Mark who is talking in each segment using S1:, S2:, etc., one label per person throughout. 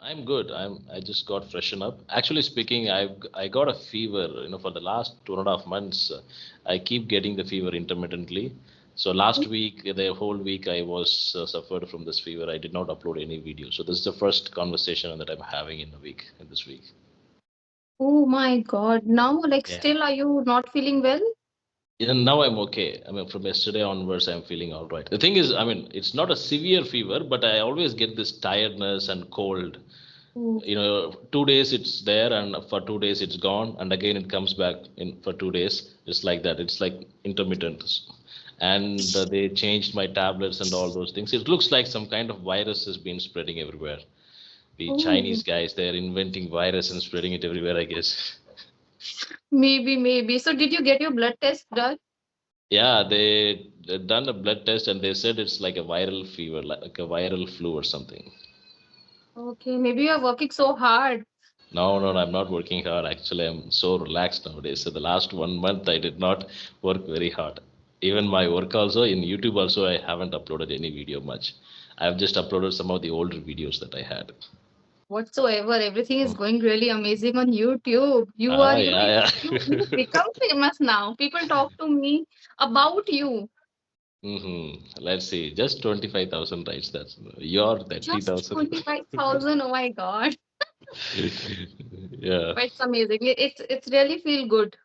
S1: I'm good. I just got freshen up. Actually speaking, I got a fever, for the last 2.5 months. I keep getting the fever intermittently. So last week, the whole week I was suffered from this fever. I did not upload any video. So this is the first conversation that I'm having in this week.
S2: Oh my God. Now, like,
S1: Yeah.
S2: still, are you not feeling well?
S1: Now I'm okay. I mean, from yesterday onwards, I'm feeling all right. The thing is, I mean, it's not a severe fever, but I always get this tiredness and cold.
S2: Oh,
S1: 2 days it's there, and for 2 days it's gone, and again it comes back in for 2 days. It's like that. It's like intermittent. And they changed my tablets and all those things. It looks like some kind of virus has been spreading everywhere. The
S2: oh,
S1: Chinese guys, they're inventing virus and spreading it everywhere, I guess.
S2: maybe, maybe. So, did you get your blood test done?
S1: Yeah, they done a blood test and they said it's like a viral fever, like a viral flu or something.
S2: Okay, maybe you are working so hard.
S1: No, no, no, I'm not working hard. Actually, I'm so relaxed nowadays. So the last 1 month, I did not work very hard. Even my work also in YouTube also, I haven't uploaded any video much. I've just uploaded some of the older videos that I had.
S2: Whatsoever, everything is
S1: Mm.
S2: going really amazing on YouTube.
S1: Yeah,
S2: You
S1: yeah.
S2: become famous now. People talk to me about you.
S1: Let's see, just 25,000, right? That's your
S2: Just
S1: 30,000.
S2: 25,000. Oh my God.
S1: Yeah.
S2: But it's amazing. It's really feel good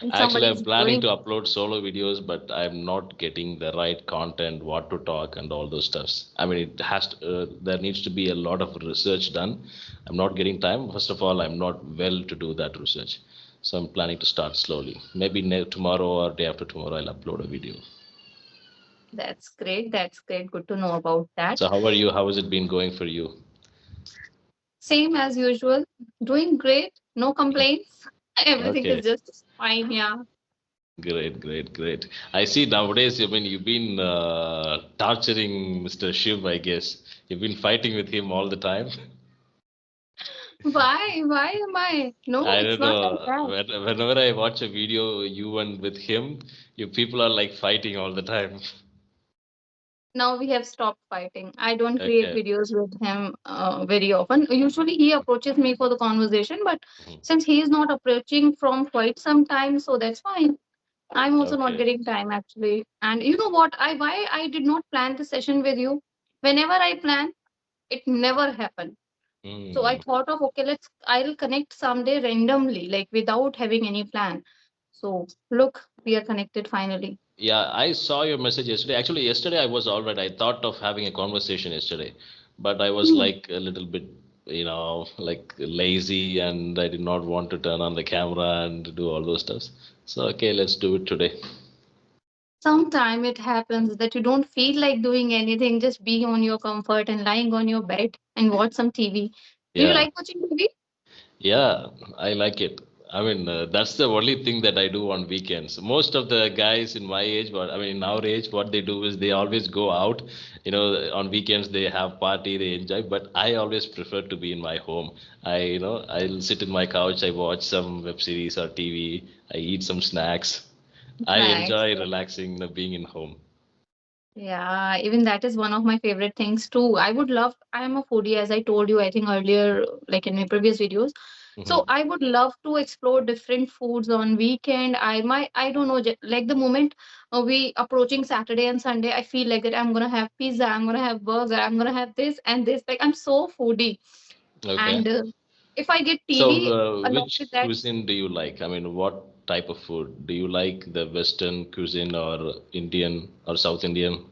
S2: when
S1: Actually,
S2: somebody
S1: I'm
S2: is
S1: planning
S2: growing.
S1: to upload solo videos, but I'm not getting the right content, what to talk, and all those stuffs. I mean, there needs to be a lot of research done. I'm not getting time. First of all, I'm not well to do that research. So I'm planning to start slowly. Maybe tomorrow or day after tomorrow, I'll upload a video.
S2: That's great. That's great. Good to know about that.
S1: So how are you? How has it been going for you?
S2: Same as usual. Doing great. No complaints. Everything
S1: Okay,
S2: is just fine. Yeah.
S1: great, great, great. I see nowadays, I mean, you've been torturing Mr. Shiv, I guess. You've been fighting with him all the time.
S2: Why? Why am I? No,
S1: I
S2: it's
S1: don't
S2: not like
S1: know.
S2: that.
S1: Whenever I watch a video, you and with him, you people are like fighting all the time.
S2: Now we have stopped fighting. I don't create
S1: Okay.
S2: videos with him very often. Usually he approaches me for the conversation, but
S1: Mhm.
S2: since he is not approaching from quite some time, so that's fine. I'm also not
S1: Okay.
S2: getting time actually. And you know what? I why I did not plan the session with you. Whenever I plan, it never happened. So I
S1: Mm.
S2: thought of okay, I'll connect someday randomly, like without having any plan. So look, we are connected finally.
S1: Yeah, I saw your message yesterday. Actually, yesterday I was all right. I thought of having a conversation yesterday, but I was
S2: Hmm.
S1: like a little bit, like lazy, and I did not want to turn on the camera and do all those stuff. So, okay, let's do it today.
S2: Sometime it happens that you don't feel like doing anything, just be on your comfort and lying on your bed and watch some TV. Do you
S1: Yeah.
S2: like watching TV?
S1: Yeah, I like it. I mean, that's the only thing that I do on weekends. Most of the guys in my age, I mean, in our age, what they do is they always go out. On weekends they have party, they enjoy. But I always prefer to be in my home. I'll sit in my couch, I watch some web series or TV, I eat some snacks. I
S2: Snacks.
S1: enjoy relaxing, being in home.
S2: Yeah, even that is one of my favorite things too. I am a foodie, as I told you, I think earlier, like in my previous videos. So
S1: Hmm.
S2: I would love to explore different foods on weekend. I don't know, like the moment we approaching Saturday and Sunday, I feel like that I'm gonna have pizza, I'm gonna have burger, I'm gonna have this and this. Like I'm so foodie,
S1: Okay.
S2: and if I get
S1: So,
S2: TV along
S1: which
S2: with that,
S1: cuisine do you like? I mean, what type of food? Do you like the Western cuisine or Indian or South Indian?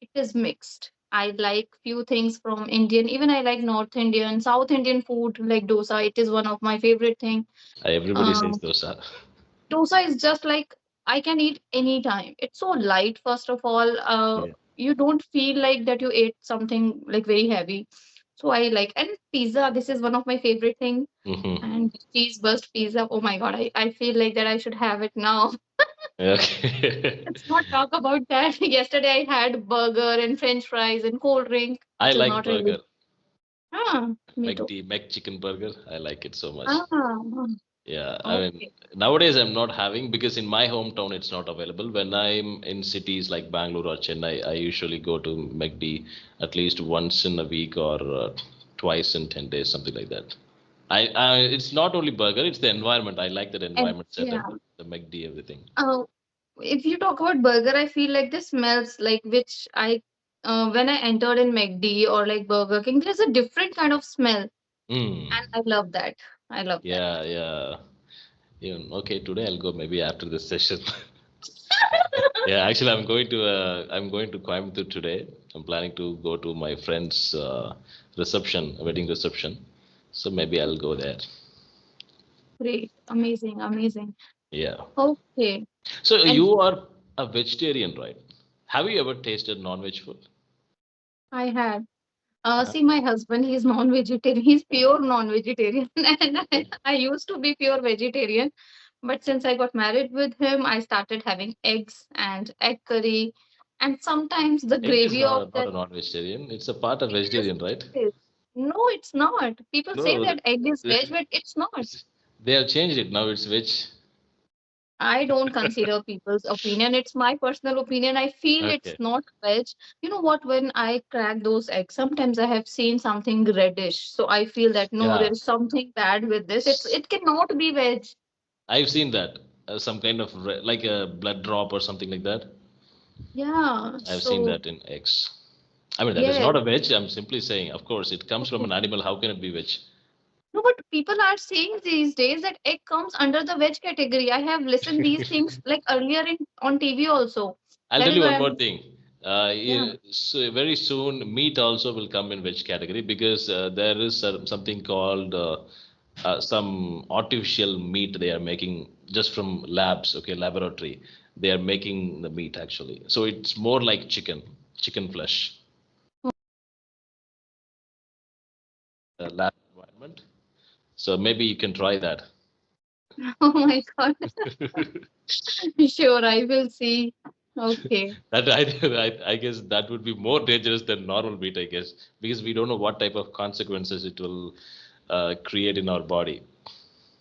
S2: it is mixed. I like few things from Indian. Even I like North Indian, South Indian food like dosa. It is one of my favorite thing.
S1: Everybody says
S2: Um,
S1: those are.
S2: Dosa is just like I can eat anytime. It's so light. First of all,
S1: Yeah.
S2: you don't feel like that you ate something like very heavy. So I like and pizza. This is one of my favorite thing.
S1: Mm-hmm.
S2: And cheese burst pizza. Oh my god, I feel like that I should have it now.
S1: Okay.
S2: Let's not talk about that. Yesterday I had burger and French fries and cold drink,
S1: I
S2: which is
S1: like
S2: not really.
S1: burger.
S2: Ah, me too.
S1: Mac chicken burger. I like it so much.
S2: Ah,
S1: Yeah, I mean,
S2: okay.
S1: nowadays I'm not having because in my hometown it's not available. When I'm in cities like Bangalore or Chennai, I usually go to McD at least once in a week or twice in 10 days, something like that. It's not only burger, it's the environment. I like that
S2: And
S1: environment
S2: yeah,
S1: setup, the McD, everything.
S2: uh, if you talk about burger, I feel like the smells like which I when I entered in McD or like Burger King, there's a different kind of smell,
S1: Mm.
S2: and I love that. I love that.
S1: Yeah, yeah. Even, okay, today I'll go maybe after this session. Yeah, actually, I'm going to Coimbatore today. I'm planning to go to my friend's reception, wedding reception. So maybe I'll go there.
S2: Great, amazing, amazing.
S1: Yeah.
S2: Okay,
S1: So
S2: and
S1: you are a vegetarian, right? Have you ever tasted non-veg food?
S2: I had
S1: Uh-huh.
S2: see my husband. He's non-vegetarian. He's pure non-vegetarian, and
S1: Okay.
S2: I used to be pure vegetarian. But since I got married with him, I started having eggs and egg curry, and sometimes the
S1: Egg is
S2: gravy of
S1: not
S2: that.
S1: a non-vegetarian. It's a part of
S2: Yes,
S1: vegetarian, right?
S2: it is. No, it's not. People say
S1: No,
S2: that egg is veg, but it's not.
S1: they have changed it now. It's veg.
S2: I don't consider people's opinion. It's my personal opinion. I feel it's
S1: Okay.
S2: not veg. You know what? When I crack those eggs, sometimes I have seen something reddish. So I feel that no,
S1: Yeah.
S2: there is something bad with this. It cannot be veg.
S1: I've seen that. Some kind of like a blood drop or something like that.
S2: Yeah.
S1: I've seen
S2: So
S1: that in eggs. I mean, that is
S2: yes.
S1: not a veg. I'm simply saying, of course, it comes from
S2: Okay.
S1: an animal. How can it be veg?
S2: No, but people are saying these days that egg comes under the veg category. I have listened these things like earlier in on TV also.
S1: I'll
S2: That
S1: tell
S2: is
S1: you
S2: why
S1: one
S2: I'm
S1: more thing.
S2: yeah.
S1: So very soon, meat also will come in veg category because there is something called some artificial meat they are making just from labs, okay, laboratory. They are making the meat actually. So it's more like chicken flesh, lab environment. So maybe you can try that.
S2: Oh my God. Sure, I will see. Okay.
S1: That I guess that would be more dangerous than normal meat, I guess, because we don't know what type of consequences it will create in our body.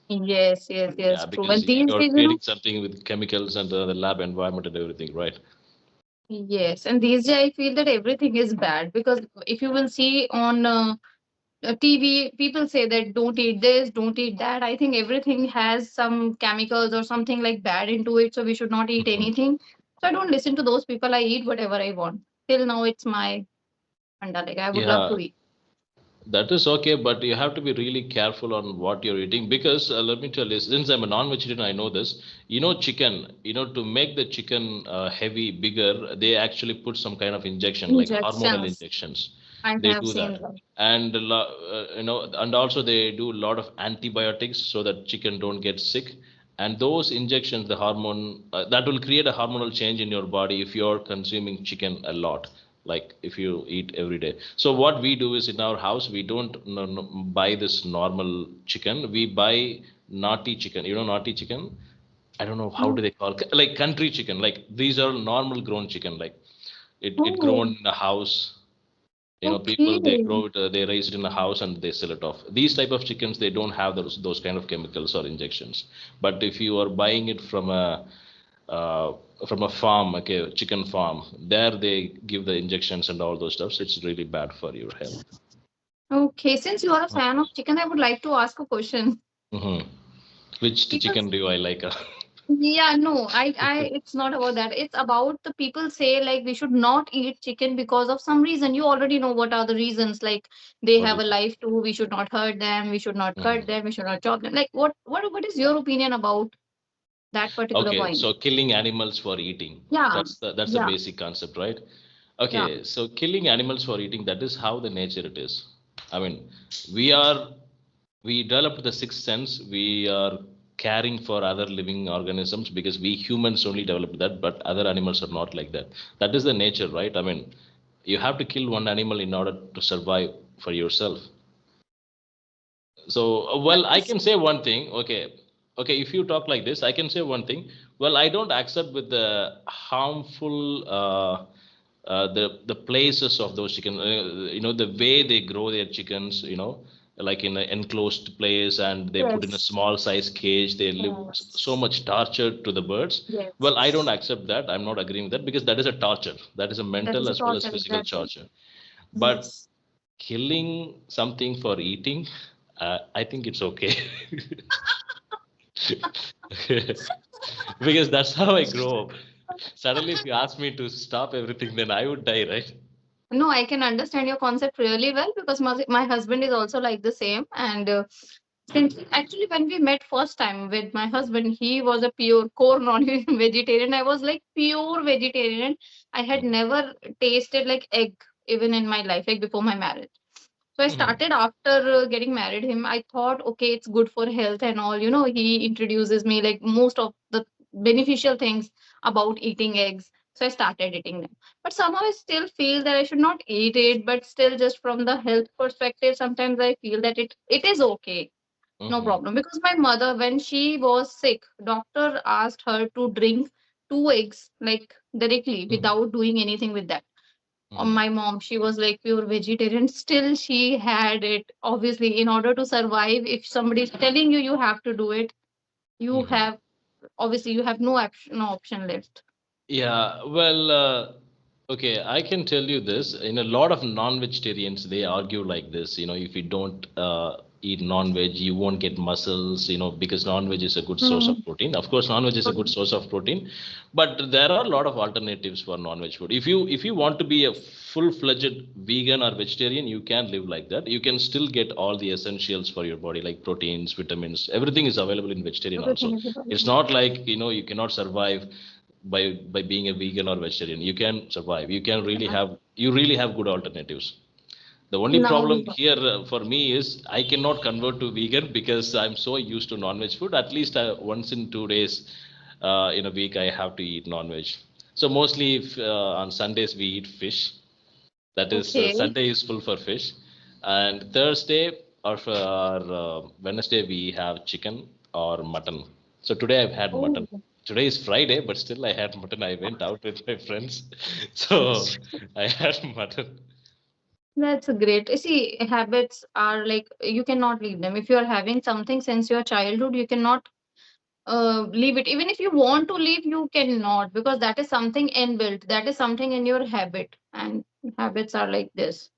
S2: Yes, yes,
S1: Yeah,
S2: yes, true.
S1: because
S2: And these
S1: you're
S2: days,
S1: creating something with chemicals and the lab environment and everything, right?
S2: yes, and these days I feel that everything is bad because if you will see on TV, people say that don't eat this, don't eat that. I think everything has some chemicals or something like bad into it, so we should not eat
S1: Mhm.
S2: anything. So I don't listen to those people. I eat whatever I want. Till now, it's my anda. Like I would love
S1: Yeah,
S2: to eat.
S1: that is okay, but you have to be really careful on what you're eating because let me tell you, since I'm a non-vegetarian, I know this. You know, chicken, to make the chicken heavy, bigger, they actually put some kind of injection, like hormonal
S2: Injections.
S1: injections.
S2: I
S1: They
S2: have
S1: do
S2: seen
S1: that.
S2: them.
S1: And, and also they do a lot of antibiotics so that chicken don't get sick. And those injections, the hormone, that will create a hormonal change in your body if you're consuming chicken a lot, like if you eat every day. So what we do is in our house we don't no, buy this normal chicken. We buy naughty chicken. Naughty chicken. I don't know how
S2: Oh,
S1: do they call like country chicken. Like these are normal grown chicken. Like it
S2: oh,
S1: grown in a house.
S2: okay.
S1: People they grow it, they raise it in a house and they sell it off. These type of chickens they don't have those kind of chemicals or injections. But if you are buying it uh, from a farm, okay, chicken farm, there they give the injections and all those stuff. So it's really bad for your health.
S2: Okay, since you are a fan of chicken, I would like to ask a question.
S1: Hmm. Which
S2: People,
S1: chicken do I like?
S2: yeah, no, it's not about that. It's about the people say like we should not eat chicken because of some reason. You already know what are the reasons. Like they
S1: What
S2: have a
S1: is?
S2: life too. We should not hurt them. We should not cut
S1: Mhm.
S2: them. We should not chop them. Like what is your opinion about that particular
S1: Okay,
S2: point?
S1: so killing animals for eating.
S2: Yeah,
S1: That's the
S2: yeah.
S1: basic concept, right?
S2: Yeah.
S1: Okay, so killing animals for eating, that is how the nature it is. I mean, we are we developed the sixth sense. We are caring for other living organisms because we humans only developed that, but other animals are not like that. That is the nature, right? I mean, you have to kill one animal in order to survive for yourself. So
S2: But
S1: well, I can say one thing. Okay, if you talk like this, I can say one thing. Well, I don't accept with the harmful the places of those chicken, the way they grow their chickens, like in an enclosed place, and they put in a
S2: yes,
S1: small size cage, they live so
S2: yes,
S1: much torture to the birds. Well, I don't
S2: yes.
S1: accept that. I'm not agreeing with that because that is a torture. That is a
S2: That
S1: mental
S2: is a
S1: as well as
S2: torture,
S1: physical
S2: exactly.
S1: torture. But
S2: Yes.
S1: Killing something for eating, I think it's okay. Because that's how I grow up. Suddenly, if you ask me to stop everything, then I would die, right?
S2: No, I can understand your concept really well because my husband is also like the same. And since actually when we met first time with my husband, he was a pure core non-vegetarian. I was like pure vegetarian. I had
S1: Mhm.
S2: never tasted like egg even in my life, like before my marriage. So I
S1: Mhm.
S2: started after getting married him. I thought, okay, it's good for health and all. You know, he introduces me like most of the beneficial things about eating eggs. So I started eating them. But somehow I still feel that I should not eat it. But still, just from the health perspective, sometimes I feel that it is okay, no
S1: Mhm.
S2: problem. Because my mother, when she was sick, doctor asked her to drink two eggs like directly
S1: Mhm.
S2: without doing anything with that.
S1: Mhm.
S2: My mom, she was like pure vegetarian, still she had it. Obviously, in order to survive, if somebody is telling you you have to do it, you
S1: Mhm.
S2: have, obviously you have no option left.
S1: Yeah, well, okay, I can tell you this. In a lot of non-vegetarians, they argue like this. If you don't eat non-veg, you won't get muscles. Because non-veg is a good source of
S2: Hmm.
S1: protein. Of course, non-veg is a good source of protein, but there are a lot of alternatives for non-veg food. If you want to be a full-fledged vegan or vegetarian, you can live like that. You can still get all the essentials for your body, like proteins, vitamins. Everything is available in vegetarian also.
S2: Everything is
S1: It's
S2: available.
S1: not like you cannot survive by being a vegan or vegetarian. You can survive. You really have good alternatives. The only
S2: Now we
S1: problem
S2: got.
S1: here for me is I cannot convert to vegan because I'm so used to non-veg food. At least once in 2 days in a week I have to eat non-veg. So mostly if, on Sundays we eat fish. That is,
S2: Okay.
S1: Sunday is full for fish, and Thursday or for Wednesday we have chicken or mutton. So today I've had
S2: Oh,
S1: mutton. Today is Friday, but still I had mutton. I went out with my friends, so I had mutton.
S2: that's great. See, habits are like you cannot leave them. If you are having something since your childhood, you cannot leave it. Even if you want to leave, you cannot, because that is something inbuilt. That is something in your habit, and habits are like this.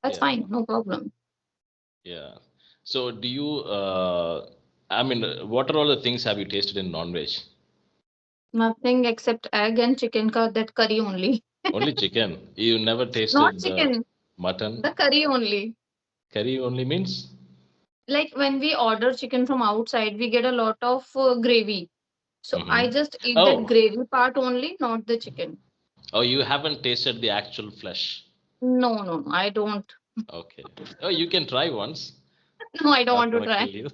S2: That's
S1: Yeah,
S2: fine, no problem.
S1: yeah. So do you? I mean, what are all the things have you tasted in non-veg?
S2: Nothing except egg and chicken ka that curry only.
S1: Only chicken. You never
S2: Not
S1: tasted the
S2: chicken,
S1: mutton.
S2: the curry only.
S1: Curry only means.
S2: Like when we order chicken from outside, we get a lot of gravy. So I
S1: Hmm.
S2: just eat that
S1: Oh,
S2: gravy part only, not the chicken.
S1: oh, you haven't tasted the actual flesh.
S2: No, no, no, I don't.
S1: Okay. Oh, you can try once.
S2: No, I don't
S1: Not
S2: want to
S1: gonna
S2: try.
S1: kill you.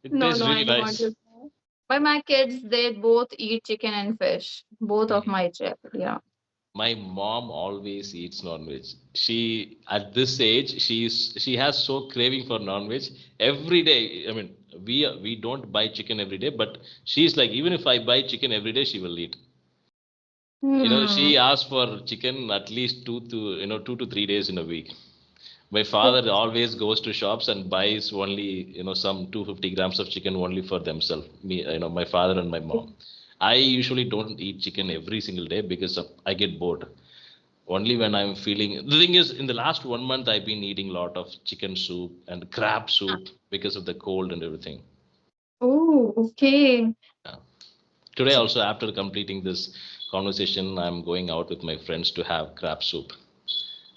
S1: It
S2: No,
S1: tastes
S2: no, I
S1: really
S2: don't want
S1: nice.
S2: to try. But my kids, they both eat chicken and fish. Both of
S1: Mhm.
S2: my children, yeah.
S1: My mom always eats non-veg. She at this age, she has so craving for non-veg every day. I mean, we don't buy chicken every day, but she's like, even if I buy chicken every day, she will eat.
S2: Hmm.
S1: She asks for chicken at least 2 to 3 days in a week. My father always goes to shops and buys only, some 250 grams of chicken only for themselves. Me, my father and my mom. I usually don't eat chicken every single day because I get bored. Only when I'm feeling. The thing is, in the last 1 month, I've been eating a lot of chicken soup and crab soup because of the cold and everything.
S2: Oh, okay.
S1: Yeah. Today, also after completing this conversation, I'm going out with my friends to have crab soup.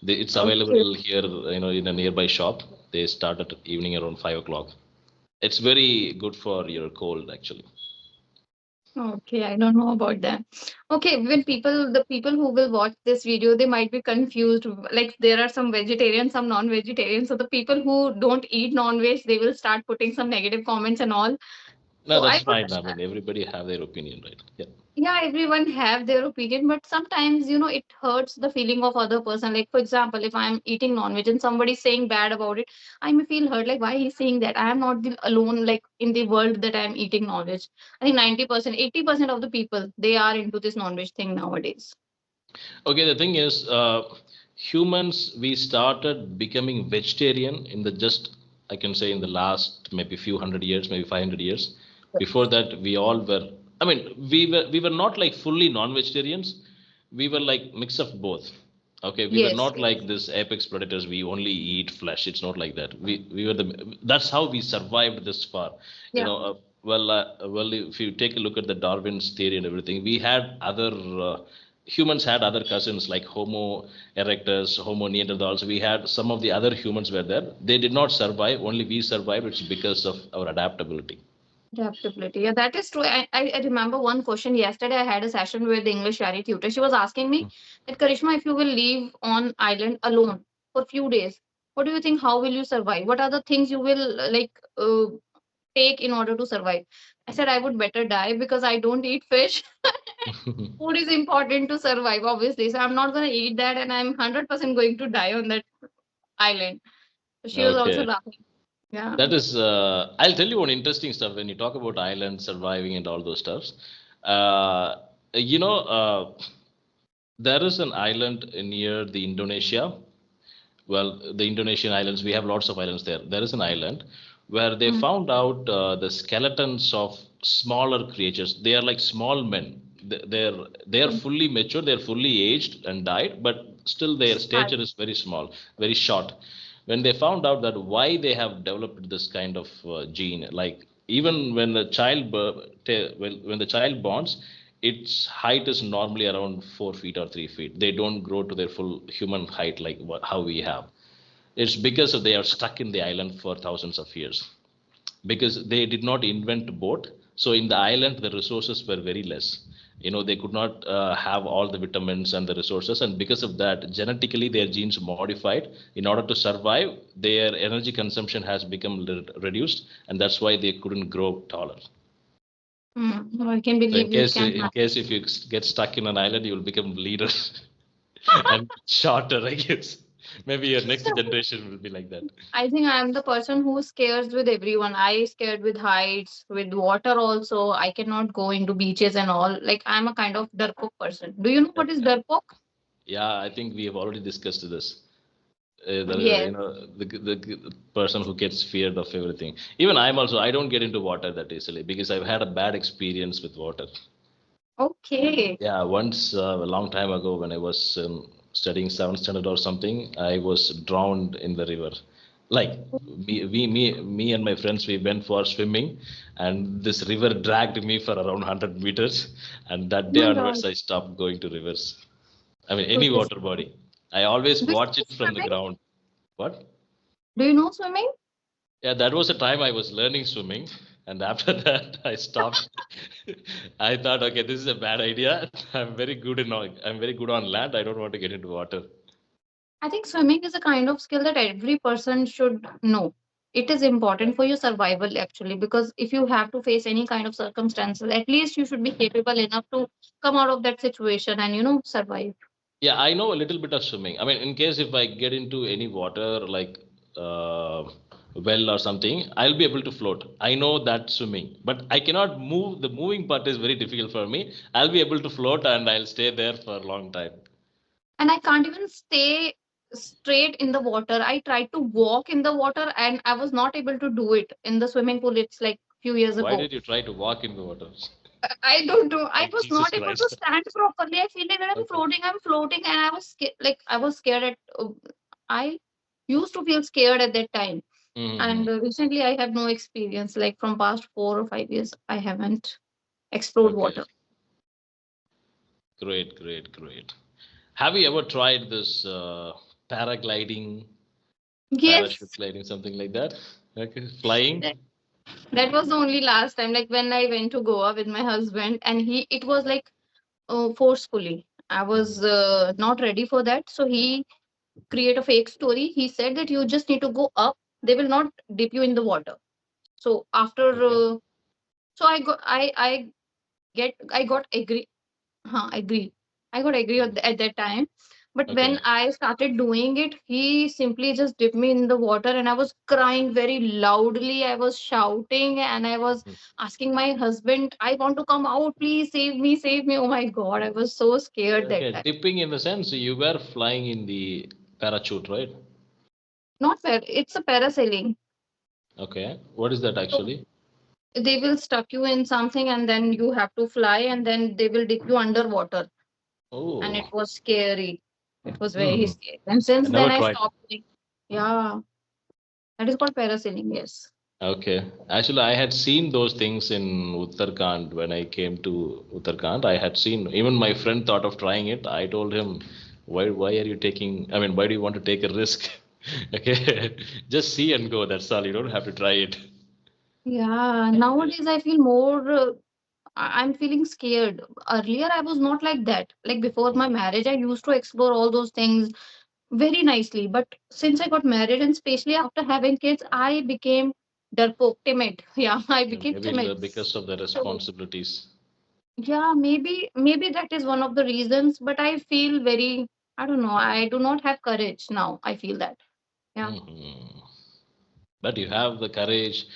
S1: It's
S2: Okay.
S1: available here, in a nearby shop. They start at evening around 5 o'clock. It's very good for your cold, actually.
S2: Okay, I don't know about that. Okay, when the people who will watch this video, they might be confused. Like there are some vegetarians, some non-vegetarians. So the people who don't eat non-veg, they will start putting some negative comments and all.
S1: No,
S2: So
S1: that's
S2: I would,
S1: fine. I mean, everybody have their opinion, right? Yeah.
S2: yeah, everyone have their opinion, but sometimes, it hurts the feeling of other person. Like for example, if I'm eating non-veg and somebody's saying bad about it, I may feel hurt. Like why he's saying that? I am not the alone like in the world that I'm eating non-veg. I think 90%, 80% of the people, they are into this non-veg thing nowadays.
S1: Okay, the thing is, humans, we started becoming vegetarian in the just, I can say, in the last maybe few hundred years, maybe 500 years. Before that, we all were, we were not like fully non-vegetarians. We were like mix of both. Okay, we were
S2: Yes,
S1: not
S2: yes.
S1: like this apex predators. We only eat flesh. It's not like that. We were the. That's how we survived this far. You
S2: Yeah,
S1: know. Well, if you take a look at the Darwin's theory and everything, we had other humans had other cousins like Homo erectus, Homo neanderthals. We had some of the other humans were there. They did not survive. Only we survived. It's because of our adaptability.
S2: adaptability. Yeah, that is true. I remember one question yesterday. I had a session with the English yaari tutor. She was asking me that, Karishma, if you will leave on island alone for few days, what do you think? How will you survive? What are the things you will take in order to survive? I said I would better die because I don't eat fish. Food is important to survive, obviously. So I'm not going to eat that, and I'm 100% going to die on that island. So she was also
S1: Okay.
S2: laughing. Yeah.
S1: That is, I'll tell you one interesting stuff when you talk about island surviving and all those stuffs. Uh, you know, there is an island near the Indonesia. Well, the Indonesian islands, we have lots of islands there. There is an island where they
S2: Mm.
S1: found out the skeletons of smaller creatures. They are like small men. They are
S2: Mm.
S1: fully mature. They're fully aged and died, but still their
S2: Right.
S1: stature is very small, very short. When they found out that why they have developed this kind of gene, like even when the when the child borns, its height is normally around 4 feet or 3 feet. They don't grow to their full human height like how we have. It's because of they are stuck in the island for thousands of years because they did not invent boat. So in the island the resources were very less. They could not have all the vitamins and the resources, and because of that genetically their genes modified in order to survive. Their energy consumption has become reduced, and that's why they couldn't grow taller.
S2: Mm. No, I can
S1: So in
S2: believe it
S1: case
S2: can
S1: in
S2: happen.
S1: case if you get stuck in an island, you will become leader and shorter, I guess. Maybe your next generation will be like that.
S2: I think I'm the person who scares with everyone. I scared with heights, with water also. I cannot go into beaches and all. Like I'm a kind of darpok person. Do you know what is
S1: Okay.
S2: darpok?
S1: Yeah, I think we have already discussed this.
S2: Yes.
S1: The person who gets feared of everything. Even I'm also. I don't get into water that easily because I've had a bad experience with water.
S2: Okay.
S1: Yeah, once a long time ago when I was studying seventh standard or something, I was drowned in the river. Like me and my friends, we went for swimming, and this river dragged me for around 100 meters. And
S2: Oh
S1: that day
S2: my God.
S1: onwards, I stopped going to rivers. I mean,
S2: So
S1: any
S2: this,
S1: water body. I always
S2: do you
S1: watch
S2: know
S1: it from the
S2: swimming?
S1: ground. What?
S2: Do you know swimming?
S1: Yeah, that was the time I was learning swimming, and after that I stopped. I thought, okay, this is a bad idea. I'm very good on land. I don't want to get into water.
S2: I think swimming is a kind of skill that every person should know. It is
S1: Yeah,
S2: important for your survival actually, because if you have to face any kind of circumstances, at least you should be capable enough to come out of that situation and survive.
S1: yeah, I know a little bit of swimming. I mean, in case if I get into any water like uh, well or something, I'll be able to float. I know that swimming, but I cannot move. The moving part is very difficult for me. I'll be able to float and I'll stay there for a long time.
S2: And I can't even stay straight in the water. I tried to walk in the water and I was not able to do it in the swimming pool. It's like few years
S1: Why
S2: ago.
S1: did you try to walk in the water?
S2: I don't know. I
S1: Oh,
S2: was
S1: Jesus
S2: not able to
S1: Christ.
S2: stand properly. I feel like that
S1: Okay.
S2: I'm floating, and I was scared. Like I was scared at. I used to feel scared at that time,
S1: Mm-hmm.
S2: and recently I have no experience. Like from past 4 or 5 years, I haven't explored
S1: Okay.
S2: water.
S1: Great, great, great. Have you ever tried this paragliding, parachute
S2: Yes,
S1: gliding, something like that? Okay. Flying?
S2: that, that was the only last time. Like when I went to Goa with my husband, and it was like forcefully. I
S1: Mhm.
S2: was not ready for that, so he create a fake story. He said that you just need to go up. They will not dip you in the water. So after,
S1: Okay.
S2: so I got agree. Agree. I got agree
S1: Mhm.
S2: at that time. But when
S1: Okay.
S2: I started doing it, he simply just dipped me in the water, and I was crying very loudly. I was shouting, and I was
S1: Mhm.
S2: asking my husband, "I want to come out, please save me, save me!" Oh my God, I was so scared that
S1: Okay.
S2: time.
S1: Dipping in the sense you were flying in the parachute, right?
S2: Not fair. It's a parasailing.
S1: Okay. What is that
S2: So
S1: actually?
S2: they will stuck you in something, and then you have to fly, and then they will dip you underwater, and it
S1: Oh,
S2: was scary. It was very
S1: Hmm.
S2: scary. And
S1: I
S2: since then
S1: never
S2: I
S1: tried.
S2: stopped doing. Yeah, that is called parasailing. Yes.
S1: Okay. Actually, I had seen those things in Uttarakhand when I came to Uttarakhand. I had seen, even my friend thought of trying it. I told him, why are you taking, I mean, why do you want to take a risk? Okay. Just see and go. That's all. You don't have to try it.
S2: Yeah.
S1: Yeah.
S2: Nowadays I feel more. I'm feeling scared. Earlier I was not like that. Like before my marriage, I used to explore all those things very nicely. But since I got married and especially after having kids, I became darpoke, timid. Yeah, I
S1: Yeah,
S2: became
S1: maybe
S2: timid.
S1: because of the
S2: So
S1: responsibilities.
S2: yeah, maybe that is one of the reasons. But I feel very, I don't know. I do not have courage now. I feel that. Yeah.
S1: Hmm. But you have the courage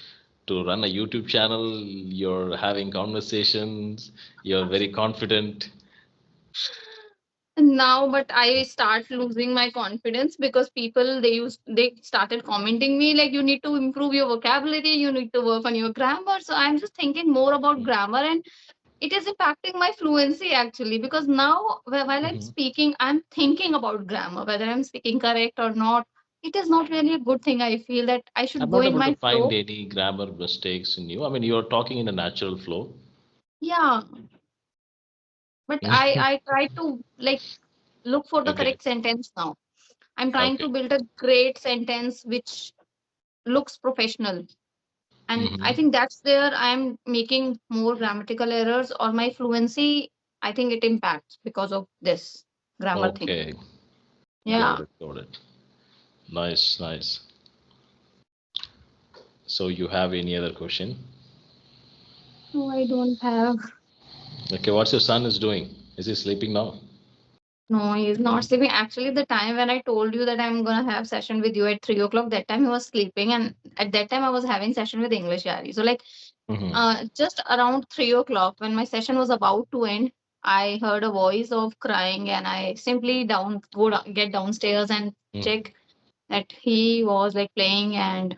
S1: to run a YouTube channel. You're having conversations. You're very confident.
S2: Now but I start losing my confidence because people they started commenting me like you need to improve your vocabulary, you need to work on your grammar. So I'm just thinking more about grammar, and it is impacting my fluency actually, because now while I'm
S1: Mhm.
S2: speaking I'm thinking about grammar, whether I'm speaking correct or not. It is not really a good thing. I feel that I should
S1: I'm
S2: go
S1: not
S2: in
S1: able to
S2: my
S1: find
S2: flow.
S1: any grammar mistakes in you. I mean, you're talking in a natural flow.
S2: Yeah, but I try to like look for the
S1: Okay.
S2: correct sentence now. I'm trying to
S1: Okay.
S2: build a great sentence which looks professional. And I
S1: Hmm.
S2: think that's where I'm making more grammatical errors, or my fluency, I think it impacts because of this grammar thing.
S1: Okay. Got
S2: Yeah.
S1: it. Got it. Nice. Nice. So you have any other question?
S2: No, I don't have.
S1: Okay. What's your son is doing? Is he sleeping now?
S2: No, he's not sleeping. Actually, the time when I told you that I'm gonna have session with you at 3 o'clock, that time he was sleeping, and at that time I was having session with English Yari. So like
S1: Hmm.
S2: just around 3 o'clock when my session was about to end, I heard a voice of crying, and I simply get downstairs and check that he was like playing. And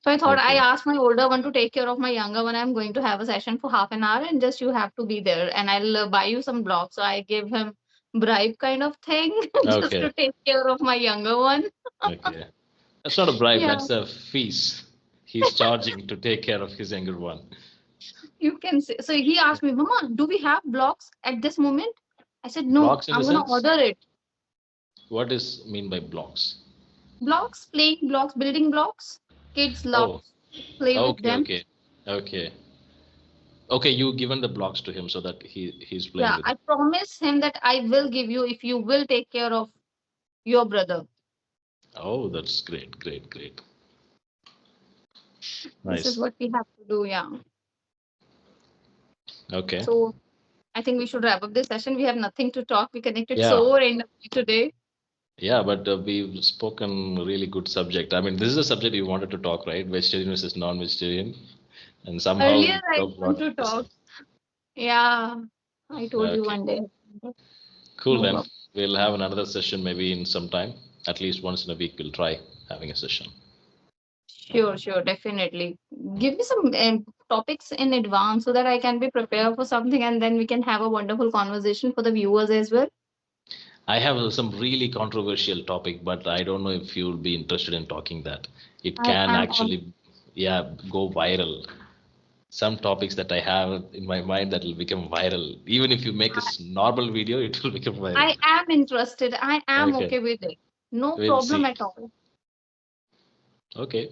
S2: so I thought I
S1: Okay.
S2: asked my older one to take care of my younger one. I'm going to have a session for half an hour and just you have to be there and I'll buy you some blocks. So I gave him bribe kind of thing just
S1: Okay.
S2: to take care of my younger one.
S1: Okay. That's not a bribe.
S2: Yeah,
S1: That's a fees. He's charging to take care of his younger one.
S2: you can say. So he asked me, Mama, do we have blocks at this moment? I said, no,
S1: Blocks in the
S2: I'm going to
S1: sense?
S2: order it.
S1: What is mean by blocks?
S2: Blocks, playing blocks, building blocks. Kids love
S1: Oh,
S2: to play with
S1: okay,
S2: them.
S1: okay, okay, okay. You given the blocks to him so that he's playing
S2: Yeah,
S1: with
S2: I
S1: it.
S2: promise him that I will give you if you will take care of your brother.
S1: Oh, that's great, great, great.
S2: This is
S1: Nice.
S2: what we have to do. Yeah.
S1: Okay.
S2: So I think we should wrap up this session. We have nothing to talk. We connected
S1: Yeah,
S2: so randomly today.
S1: yeah, but we've spoken really good subject. I mean, this is a subject you wanted to talk, right? Vegetarian versus non-vegetarian, and somehow
S2: Earlier,
S1: we
S2: I
S1: talked a
S2: want
S1: lot
S2: to
S1: of this.
S2: talk. Yeah, I told you
S1: Okay,
S2: one day.
S1: cool
S2: No
S1: then.
S2: problem.
S1: We'll have another session maybe in some time. At least once in a week, we'll try having a session.
S2: Sure, sure, definitely. Give me some topics in advance so that I can be prepared for something and then we can have a wonderful conversation for the viewers as well.
S1: I have some really controversial topic, but I don't know if you'll be interested in talking that. It
S2: I
S1: can
S2: am on.
S1: actually, yeah, go viral. Some topics that I have in my mind that will become viral. Even if you make a normal video, it will become viral.
S2: I am interested. I am
S1: Okay,
S2: okay with it. No
S1: we'll
S2: problem
S1: see.
S2: at all.
S1: Okay,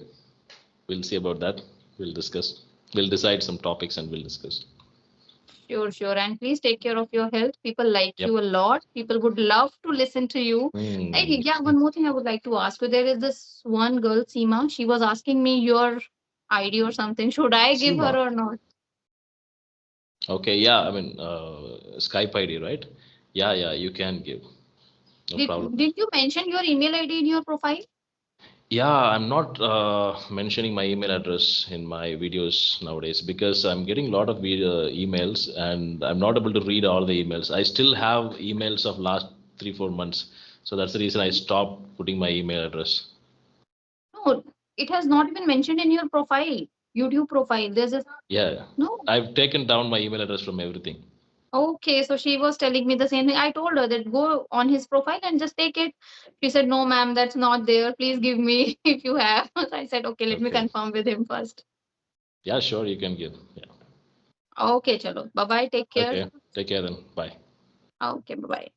S1: we'll see about that. We'll discuss. We'll decide some topics and we'll discuss.
S2: Sure, sure. And please take care of your health. People like
S1: Yep.
S2: you a lot. People would love to listen to you. Hey,
S1: Hmm.
S2: yeah, one more thing I would like to ask you. There is this one girl, Seema. She was asking me your ID or something. Should I give her
S1: Seema.
S2: or not?
S1: Okay, yeah, I mean, Skype ID, right? Yeah, yeah, you can give. No problem.
S2: Did you mention your email ID in your profile?
S1: Yeah, I'm not mentioning my email address in my videos nowadays because I'm getting a lot of emails and I'm not able to read all the emails. I still have emails of last 3 4 months, so that's the reason I stopped putting my email address.
S2: No, it has not been mentioned in your profile, YouTube profile. There's a
S1: Yeah,
S2: no.
S1: I've taken down my email address from everything.
S2: Okay, so she was telling me the same thing. I told her that go on his profile and just take it. She said, "No, ma'am, that's not there. Please give me if you have." So I said, "Okay, let me
S1: Okay.
S2: confirm with him first."
S1: Yeah, sure, you can give. Yeah.
S2: Okay, chalo. Bye bye. Take care.
S1: Okay. Take care then. Bye.
S2: Okay, bye bye.